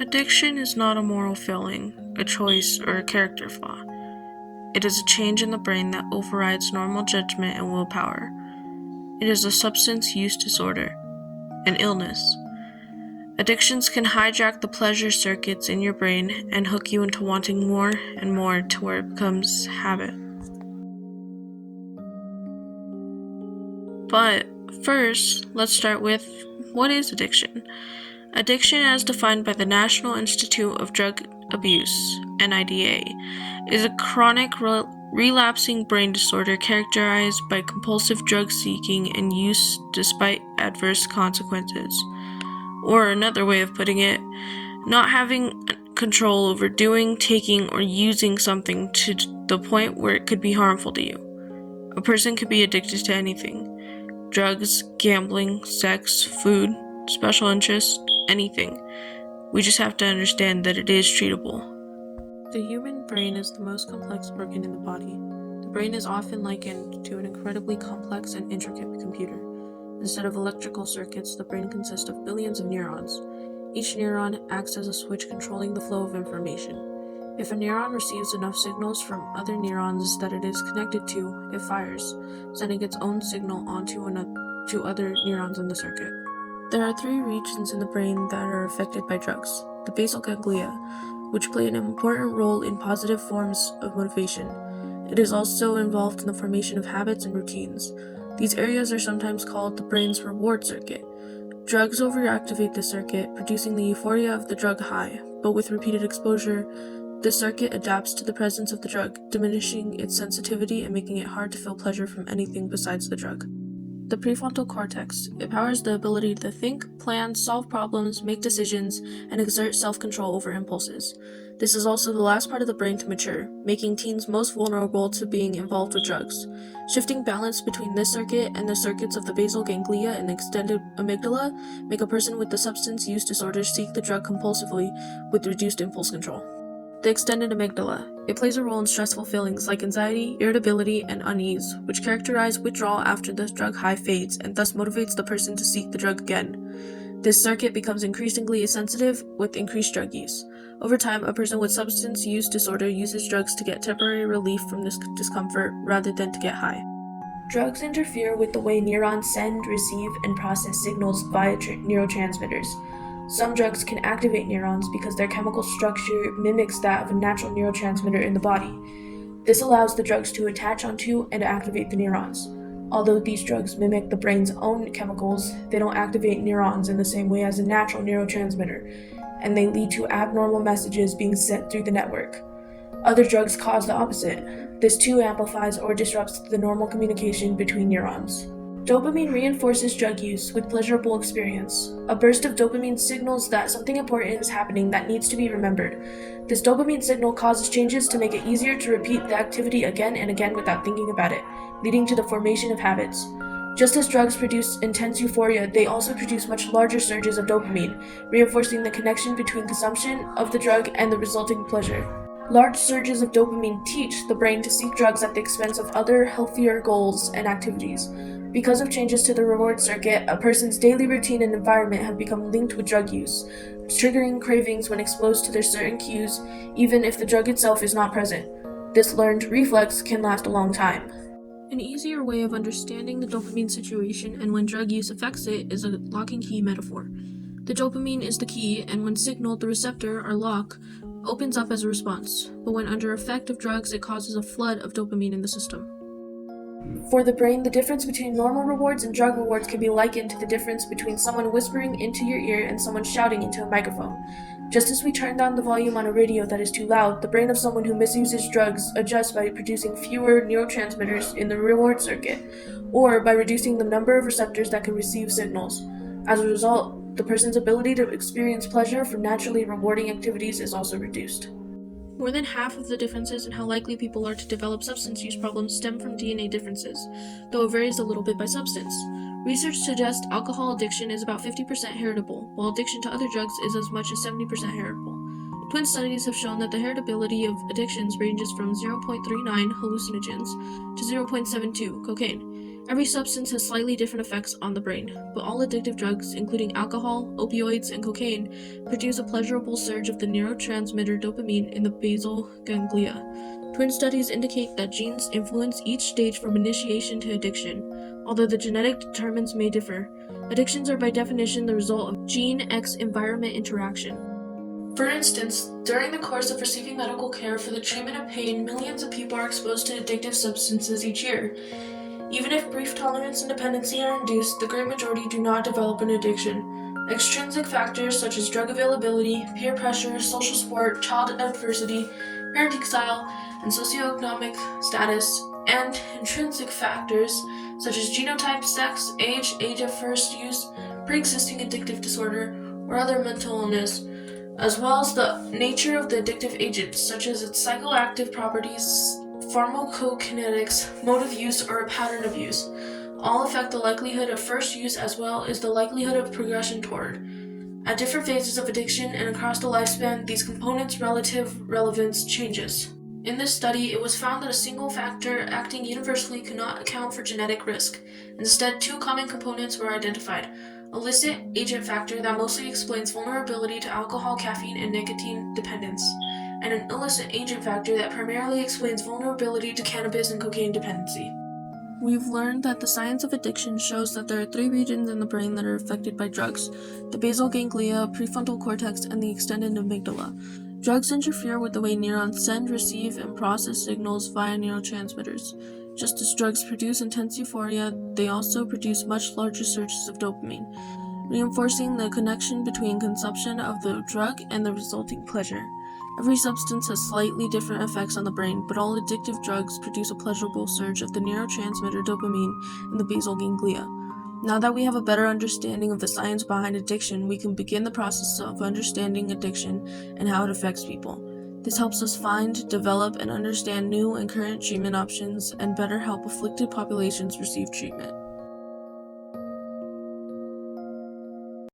Addiction is not a moral failing, a choice, or a character flaw. It is a change in the brain that overrides normal judgment and willpower. It is a substance use disorder, an illness. Addictions can hijack the pleasure circuits in your brain and hook you into wanting more and more to where it becomes habit. But first, let's start with, what is addiction? Addiction, as defined by the National Institute of Drug Abuse, NIDA, is a chronic relapsing brain disorder characterized by compulsive drug seeking and use despite adverse consequences. Or another way of putting it, not having control over doing, taking, or using something to the point where it could be harmful to you. A person could be addicted to anything: drugs, gambling, sex, food, special interests, anything. We just have to understand that it is treatable. The human brain is the most complex organ in the body. The brain is often likened to an incredibly complex and intricate computer. Instead of electrical circuits, the brain consists of billions of neurons. Each neuron acts as a switch controlling the flow of information. If a neuron receives enough signals from other neurons that it is connected to, it fires, sending its own signal onto other neurons in the circuit. There are 3 regions in the brain that are affected by drugs: the basal ganglia, which play an important role in positive forms of motivation. It is also involved in the formation of habits and routines. These areas are sometimes called the brain's reward circuit. Drugs overactivate the circuit, producing the euphoria of the drug high, but with repeated exposure, the circuit adapts to the presence of the drug, diminishing its sensitivity and making it hard to feel pleasure from anything besides the drug. The prefrontal cortex. It powers the ability to think, plan, solve problems, make decisions, and exert self-control over impulses. This is also the last part of the brain to mature, making teens most vulnerable to being involved with drugs. Shifting balance between this circuit and the circuits of the basal ganglia and the extended amygdala make a person with the substance use disorder seek the drug compulsively with reduced impulse control. The extended amygdala. It plays a role in stressful feelings like anxiety, irritability, and unease, which characterize withdrawal after the drug high fades and thus motivates the person to seek the drug again. This circuit becomes increasingly sensitive with increased drug use. Over time, a person with substance use disorder uses drugs to get temporary relief from this discomfort rather than to get high. Drugs interfere with the way neurons send, receive, and process signals via neurotransmitters. Some drugs can activate neurons because their chemical structure mimics that of a natural neurotransmitter in the body. This allows the drugs to attach onto and activate the neurons. Although these drugs mimic the brain's own chemicals, they don't activate neurons in the same way as a natural neurotransmitter, and they lead to abnormal messages being sent through the network. Other drugs cause the opposite. This too amplifies or disrupts the normal communication between neurons. Dopamine reinforces drug use with pleasurable experience. A burst of dopamine signals that something important is happening that needs to be remembered. This dopamine signal causes changes to make it easier to repeat the activity again and again without thinking about it, leading to the formation of habits. Just as drugs produce intense euphoria, they also produce much larger surges of dopamine, reinforcing the connection between consumption of the drug and the resulting pleasure. Large surges of dopamine teach the brain to seek drugs at the expense of other, healthier goals and activities. Because of changes to the reward circuit, a person's daily routine and environment have become linked with drug use, triggering cravings when exposed to their certain cues, even if the drug itself is not present. This learned reflex can last a long time. An easier way of understanding the dopamine situation and when drug use affects it is a lock and key metaphor. The dopamine is the key, and when signaled, the receptor, or lock, opens up as a response, but when under effect of drugs, it causes a flood of dopamine in the system. For the brain, the difference between normal rewards and drug rewards can be likened to the difference between someone whispering into your ear and someone shouting into a microphone. Just as we turn down the volume on a radio that is too loud, the brain of someone who misuses drugs adjusts by producing fewer neurotransmitters in the reward circuit, or by reducing the number of receptors that can receive signals. As a result, the person's ability to experience pleasure from naturally rewarding activities is also reduced. More than half of the differences in how likely people are to develop substance use problems stem from DNA differences, though it varies a little bit by substance. Research suggests alcohol addiction is about 50% heritable, while addiction to other drugs is as much as 70% heritable. Twin studies have shown that the heritability of addictions ranges from 0.39 hallucinogens to 0.72 cocaine. Every substance has slightly different effects on the brain, but all addictive drugs, including alcohol, opioids, and cocaine, produce a pleasurable surge of the neurotransmitter dopamine in the basal ganglia. Twin studies indicate that genes influence each stage from initiation to addiction, although the genetic determinants may differ. Addictions are by definition the result of gene X environment interaction. For instance, during the course of receiving medical care for the treatment of pain, millions of people are exposed to addictive substances each year. Even if brief tolerance and dependency are induced, the great majority do not develop an addiction. Extrinsic factors such as drug availability, peer pressure, social support, child adversity, parenting style, and socioeconomic status, and intrinsic factors such as genotype, sex, age of first use, pre-existing addictive disorder, or other mental illness, as well as the nature of the addictive agent, such as its psychoactive properties, pharmacokinetics, mode of use, or a pattern of use, all affect the likelihood of first use as well as the likelihood of progression toward. At different phases of addiction and across the lifespan, these components' relative relevance changes. In this study, it was found that a single factor acting universally could not account for genetic risk. Instead, two common components were identified: illicit agent factor that mostly explains vulnerability to alcohol, caffeine, and nicotine dependence, and an illicit agent factor that primarily explains vulnerability to cannabis and cocaine dependency. We've learned that the science of addiction shows that there are three regions in the brain that are affected by drugs: the basal ganglia, prefrontal cortex, and the extended amygdala. Drugs interfere with the way neurons send, receive, and process signals via neurotransmitters. Just as drugs produce intense euphoria, they also produce much larger surges of dopamine, reinforcing the connection between consumption of the drug and the resulting pleasure. Every substance has slightly different effects on the brain, but all addictive drugs produce a pleasurable surge of the neurotransmitter dopamine in the basal ganglia. Now that we have a better understanding of the science behind addiction, we can begin the process of understanding addiction and how it affects people. This helps us find, develop, and understand new and current treatment options and better help afflicted populations receive treatment.